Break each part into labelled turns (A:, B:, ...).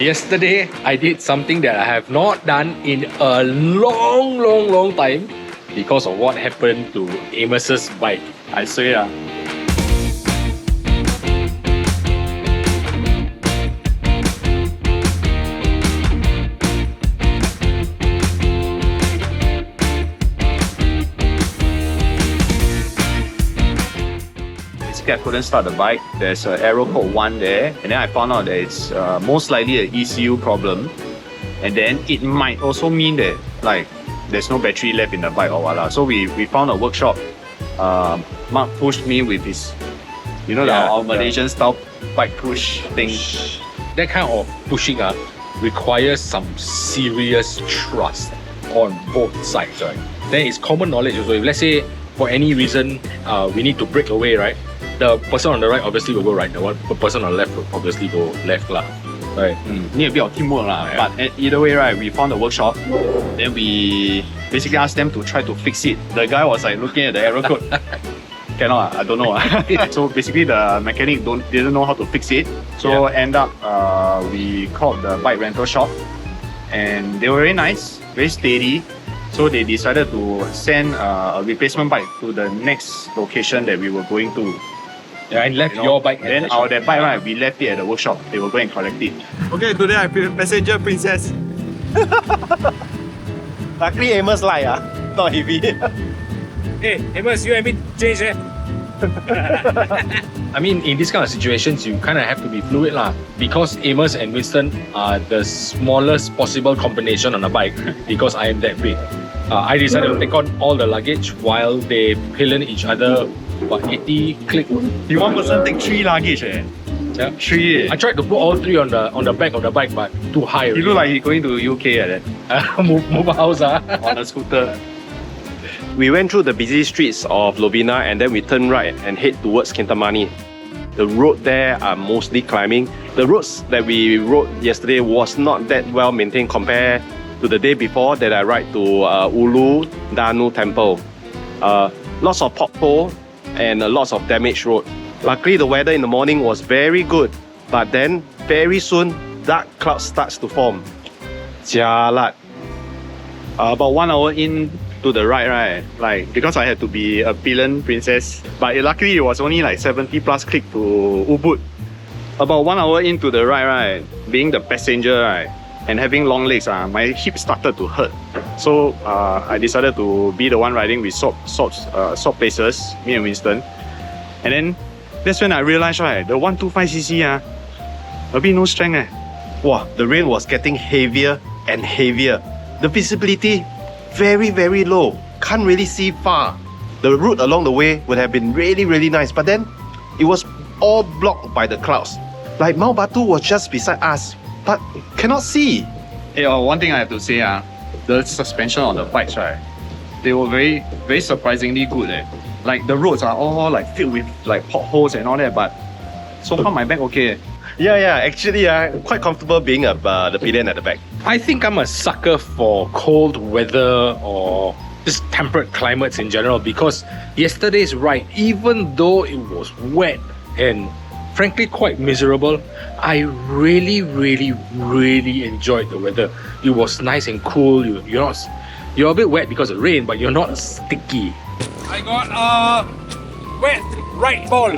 A: Yesterday, I did something that I have not done in a long time because of what happened to Amos's bike. I swear.
B: I couldn't start the bike. There's an arrow code 1 there, and then I found out that it's most likely an ECU problem, and then it might also mean that like there's no battery left in the bike or whatever. So we found a workshop. Mark pushed me with his, you know, our Malaysian style bike push thing.
A: That kind of pushing requires some serious trust on both sides, right? Then it's common knowledge also. If let's say for any reason we need to break away, right? The person on the right obviously will go right. The person on the left will obviously go left lah. Right.
B: Need a bit of teamwork lah. But either way, right, we found a workshop. Then we basically asked them to try to fix it. The guy was like looking at the error code. Cannot, I don't know. So basically the mechanic didn't know how to fix it. So end up we called the bike rental shop, and they were very nice, very steady. So they decided to send a replacement bike to the next location that we were going to.
A: Yeah, and left your bike.
B: Then that bike, right, we left it at the workshop. They will go and collect it.
C: Okay, today I feel passenger princess. Luckily Amos light, not heavy.
A: Hey, Amos, you and me change I mean, in this kind of situations, you kind of have to be fluid lah. Because Amos and Winston are the smallest possible combination on a bike. Because I am that big, I decided to take on all the luggage while they pillion each other. What, 80 click?
B: You one person take 3 luggage, eh?
A: Yeah.
B: 3.
A: I tried to put all 3 on the back of the bike, but too high.
B: You look like you're going to UK like that.
A: move house
B: on a scooter.
C: We went through the busy streets of Lovina and then we turned right and head towards Kintamani. The road there are mostly climbing. The roads that we rode yesterday was not that well maintained compared to the day before that I ride to Ulu Danu Temple. Lots of pothole and lots of damaged road. Luckily the weather in the morning was very good, but then very soon dark clouds starts to form. Jialat.
B: About 1 hour in to the right, like because I had to be a pillion princess, but luckily it was only like 70 plus click to Ubud. About 1 hour into the right, being the passenger, right, and having long legs, my hip started to hurt. So I decided to be the one riding. We swap places, me and Winston, and then that's when I realized, right, the 125cc a bit no strength.
C: Wow, the rain was getting heavier and heavier. The visibility very low. Can't really see far. The route along the way would have been really nice, but then it was all blocked by the clouds. Like Mount Batu was just beside us, but cannot see.
B: Hey, one thing I have to say, the suspension on the bikes, right, they were very surprisingly good. Like the roads are all like filled with like potholes and all that, but so far my bike okay.
C: Yeah, actually quite comfortable being the pillion at the back.
A: I think I'm a sucker for cold weather or just temperate climates in general, because yesterday's ride, even though it was wet and frankly quite miserable, I really enjoyed the weather. It was nice and cool. You're a bit wet because of rain, but you're not sticky.
D: I got a wet right ball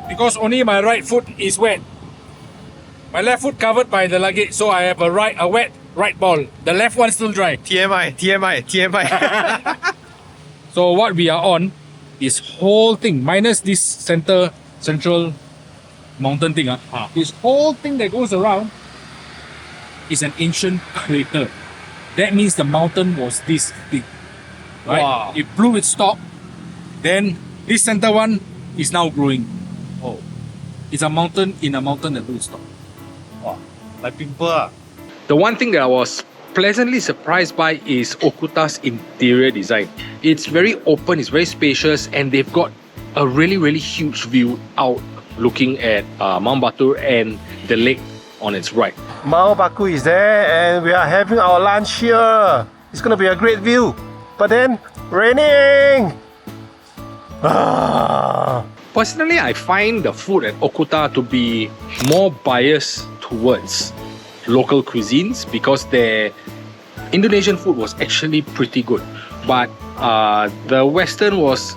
D: because only my right foot is wet. My left foot covered by the luggage, so I have a wet right ball. The left one still dry.
C: TMI.
D: So what we are on, this whole thing minus this central mountain thing. This whole thing that goes around is an ancient crater. That means the mountain was this big. Right?
A: Wow.
D: It blew its top. Then this center one is now growing. Oh, it's a mountain in a mountain that blew its top.
C: Wow, like pimple.
A: The one thing that I was pleasantly surprised by is Okuta's interior design. It's very open, it's very spacious, and they've got a really huge view out looking at Mount Batur and the lake on its right.
E: Mount Baku is there and we are having our lunch here. It's gonna be a great view. But then, raining!
A: Personally, I find the food at Okuta to be more biased towards local cuisines because their Indonesian food was actually pretty good. But the Western was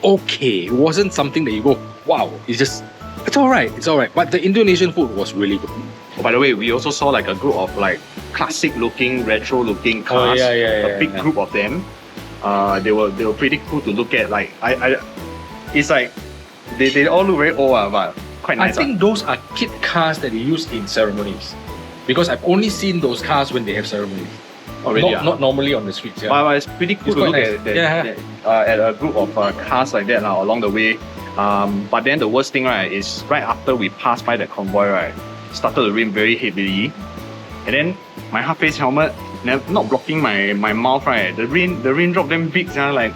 A: okay. It wasn't something that you go, wow, it's alright. But the Indonesian food was really good.
B: Oh, by the way, we also saw like a group of like classic looking, retro looking cars. A big group of them. They were pretty cool to look at. Like it's like they all look very old, but quite nice.
A: I think those are kit cars that they use in ceremonies. Because I've only seen those cars when they have ceremonies.
B: Oh, really?
A: Not normally on the streets. Yeah.
B: But it's pretty cool
A: It's
B: to
A: quite
B: look
A: nice.
B: at a group of cars like that along the way. But then the worst thing, right, is right after we passed by the convoy, right, started to rain very heavily. And then my half face helmet not blocking my mouth, right? The raindrop damn big, like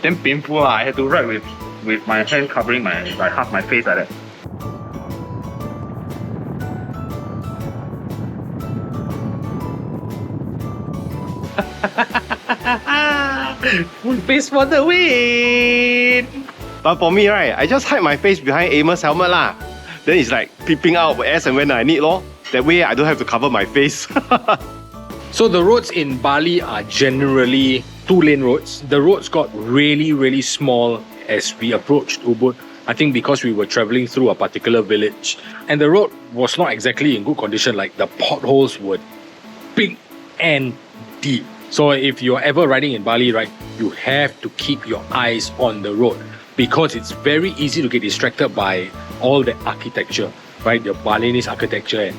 B: damn painful. I had to ride with my hand covering like half my face like that.
C: Full face for the win! But for me, right, I just hide my face behind Amos' helmet lah. Then it's like peeping out as and when I need lor. That way I don't have to cover my face.
A: So the roads in Bali are generally 2-lane roads. The roads got really, really small as we approached Ubud. I think because we were traveling through a particular village. And the road was not exactly in good condition. Like the potholes were big and deep. So if you're ever riding in Bali, right, you have to keep your eyes on the road because it's very easy to get distracted by all the architecture, right? The Balinese architecture, and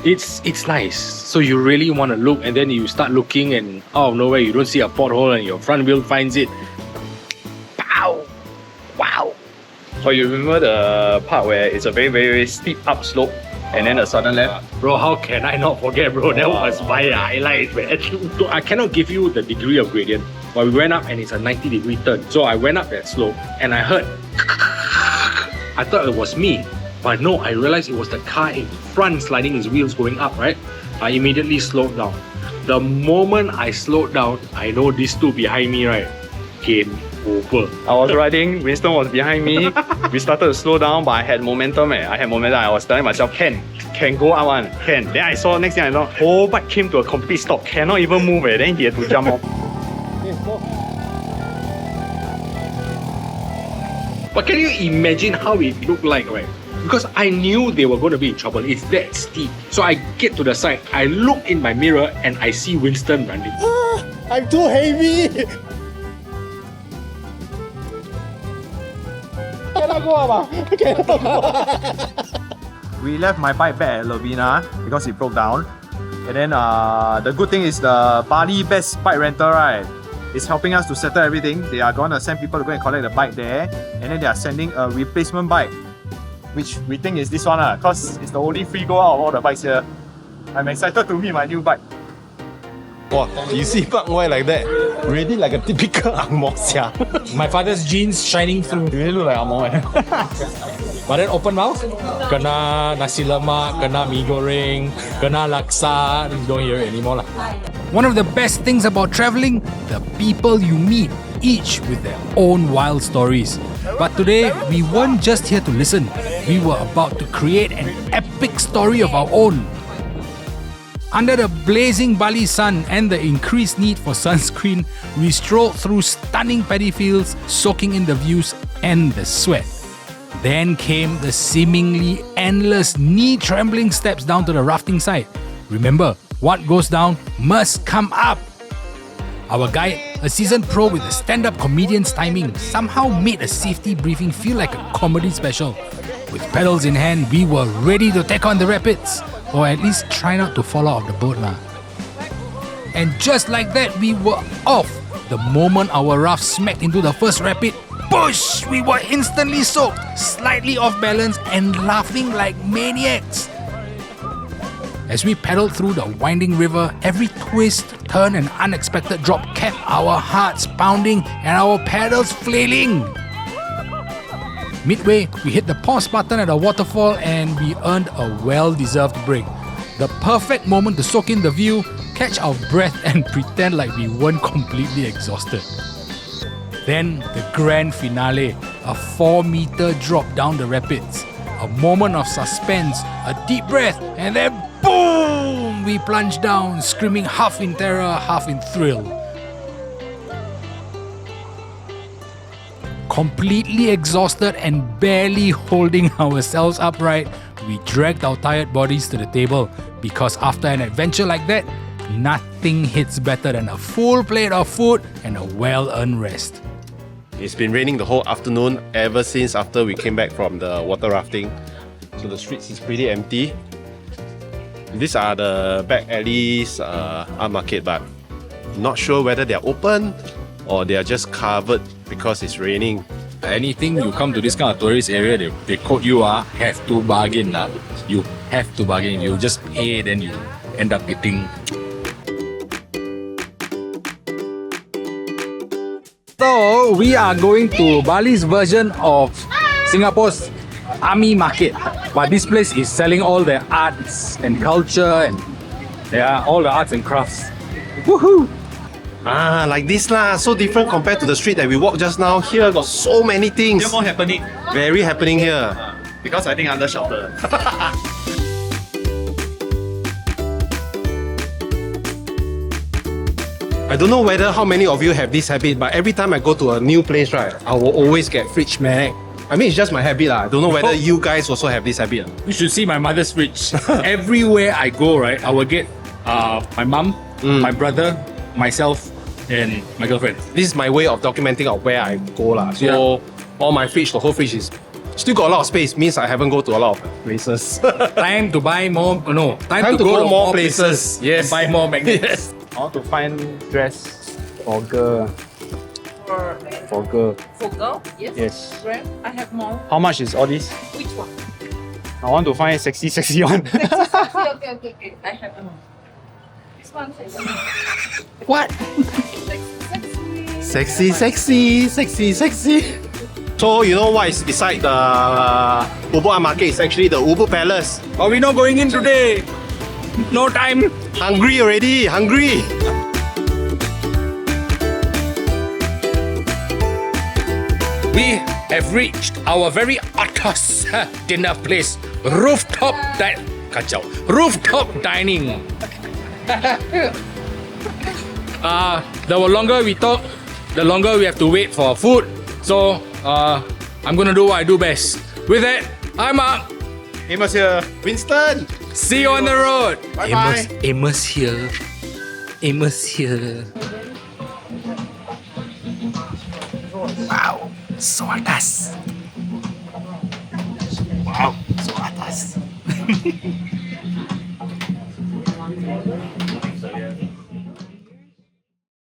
A: it's nice. So you really want to look, and then you start looking, and out of nowhere you don't see a pothole, and your front wheel finds it. Pow! Wow!
B: So you remember the part where it's a very, very steep upslope and then a sudden left?
A: Bro, how can I not forget, bro? That was my highlight, man. So I cannot give you the degree of gradient, but we went up and it's a 90-degree turn. So I went up that slope and I heard, I thought it was me, but no, I realized it was the car in front sliding his wheels going up, right? I immediately slowed down. The moment I slowed down, I know these two behind me, right? Game over.
B: I was riding, Winston was behind me. We started to slow down, but I had momentum. I was telling myself, can go up one, can. Then I saw, next thing I know, whole bike came to a complete stop, cannot even move. Then he had to jump off.
A: But can you imagine how it looked like, right? Because I knew they were going to be in trouble. It's that steep. So I get to the side, I look in my mirror and I see Winston running.
E: I'm too heavy.
F: We left my bike back at Lovina because it broke down. And then the good thing is the Bali Best Bike Rental, right, is helping us to settle everything. They are going to send people to go and collect the bike there, and then they are sending a replacement bike, which we think is this one because it's the only free go out of all the bikes here. I'm excited to meet my new bike.
E: Wow, you see Park Wai like that? Really like a typical Ang Mo sia.
D: My father's jeans shining through.
F: You really look like Amo.
D: But then open mouth, kena nasi lemak, kena mee goreng, kena laksa, you don't hear it anymore lah. One of the best things about traveling, the people you meet, each with their own wild stories. But today, we weren't just here to listen. We were about to create an epic story of our own. Under the blazing Bali sun and the increased need for sunscreen, we strolled through stunning paddy fields, soaking in the views and the sweat. Then came the seemingly endless, knee-trembling steps down to the rafting site. Remember, what goes down must come up. Our guide, a seasoned pro with a stand-up comedian's timing, somehow made a safety briefing feel like a comedy special. With pedals in hand, we were ready to take on the rapids, or at least try not to fall out of the boat lah. And just like that, we were off. The moment our raft smacked into the first rapid, push! We were instantly soaked, slightly off balance and laughing like maniacs. As we paddled through the winding river, every twist, turn and unexpected drop kept our hearts pounding and our paddles flailing. Midway, we hit the pause button at a waterfall and we earned a well-deserved break. The perfect moment to soak in the view, catch our breath and pretend like we weren't completely exhausted. Then, the grand finale, a 4-meter drop down the rapids. A moment of suspense, a deep breath, and then boom! We plunge down, screaming half in terror, half in thrill. Completely exhausted and barely holding ourselves upright, we dragged our tired bodies to the table because after an adventure like that, nothing hits better than a full plate of food and a well-earned rest.
C: It's been raining the whole afternoon ever since after we came back from the water rafting. So the streets is pretty empty. These are the back alleys, art market, but not sure whether they're open or they are just covered because it's raining.
D: Anything you come to this kind of tourist area, they quote you have to bargain. You have to bargain. You just pay, then you end up eating. So we are going to Bali's version of Singapore's army market. But this place is selling all the arts and culture and all the arts and crafts. Woohoo!
C: Ah, like this lah. So different compared to the street that we walked just now. Here got so many things.
F: More happening
C: Very happening here.
F: because I think under shelter.
C: I don't know whether how many of you have this habit, but every time I go to a new place, right, I will always get fridge mag. I mean, it's just my habit lah. I don't know whether you guys also have this habit.
D: You should see my mother's fridge. Everywhere I go, right, I will get my mom, my brother, myself, and my girlfriend.
C: This is my way of documenting of where I go lah. So all my fridge, the whole fridge is still got a lot of space. Means I haven't go to a lot of places.
D: Time to buy more. No,
C: Time to go more places. Yes.
D: Buy more magnets.
F: I want to find dress for girl. For girl.
G: For girl? Yes.
F: Yes.
G: Right. I have more.
F: How much is all this?
G: Which one?
F: I want to find sexy one.
G: Okay. I have more. This one sexy.
C: What? Sexy. So you know what is beside the Ubud market? It's actually the Ubud Palace.
D: But we're not going in today. No time.
C: Hungry already, hungry.
D: We have reached our very atas dinner place. Rooftop dining. The longer we talk, the longer we have to wait for food. So I'm gonna do what I do best. With that, I'm Mark.
F: Amos here.
C: Winston.
D: See you on the road.
F: Bye-bye.
D: Amos here. Wow, so atas.